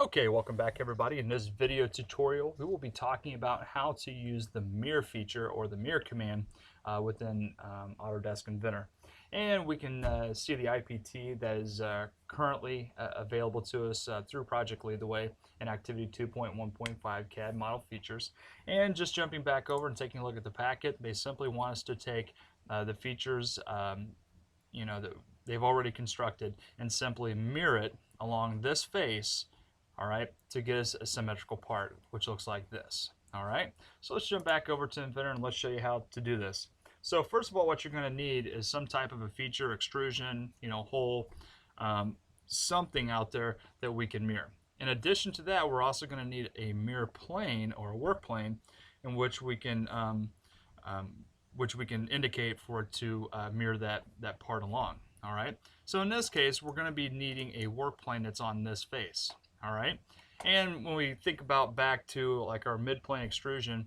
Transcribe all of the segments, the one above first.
Okay, welcome back everybody. In this video tutorial, we will be talking about how to use the mirror feature or the mirror command within Autodesk Inventor. And we can see the IPT that is currently available to us through Project Lead the Way in Activity 2.1.5 CAD model features. And just jumping back over and taking a look at the packet, they simply want us to take the features that they've already constructed and simply mirror it along this face, all right, to get us a symmetrical part, which looks like this. All right, so let's jump back over to Inventor and let's show you how to do this. So first of all, what you're going to need is some type of a feature, extrusion, hole, something out there that we can mirror. In addition to that, we're also going to need a mirror plane or a work plane in which we can indicate for it to mirror that part along. All right, so in this case we're going to be needing a work plane that's on this face. All right, and when we think about back to like our mid-plane extrusion,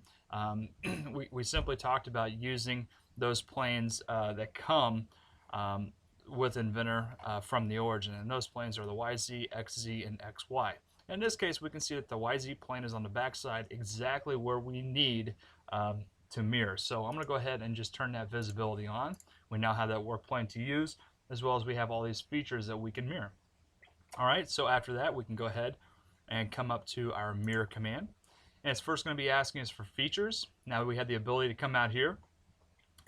we simply talked about using those planes that come with Inventor from the origin, and those planes are the YZ, XZ, and XY. In this case, we can see that the YZ plane is on the back side, exactly where we need to mirror. So I'm going to go ahead and just turn that visibility on. We now have that work plane to use, as well as we have all these features that we can mirror. All right, so after that, we can go ahead and come up to our mirror command. And it's first going to be asking us for features. Now we have the ability to come out here,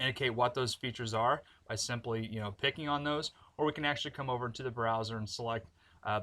indicate what those features are by simply picking on those, or we can actually come over to the browser and select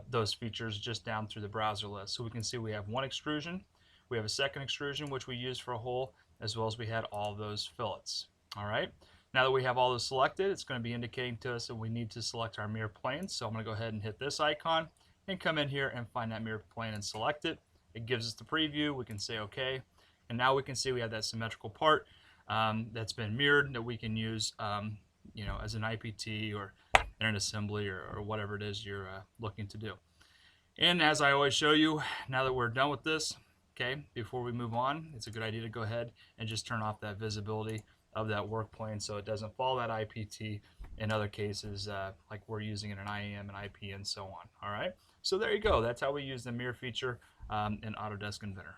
those features just down through the browser list. So we can see we have one extrusion, we have a second extrusion which we use for a hole, as well as we had all those fillets. All right, now that we have all those selected, it's going to be indicating to us that we need to select our mirror plane. So I'm going to go ahead and hit this icon and come in here and find that mirror plane and select it. It gives us the preview. We can say OK, and now we can see we have that symmetrical part that's been mirrored that we can use as an IPT or in an assembly or whatever it is you're looking to do. And as I always show you, now that we're done with this, okay, before we move on, it's a good idea to go ahead and just turn off that visibility of that work plane so it doesn't follow that IPT in other cases like we're using it in IEM and IP and so on. All right, so there you go. That's how we use the mirror feature in Autodesk Inventor.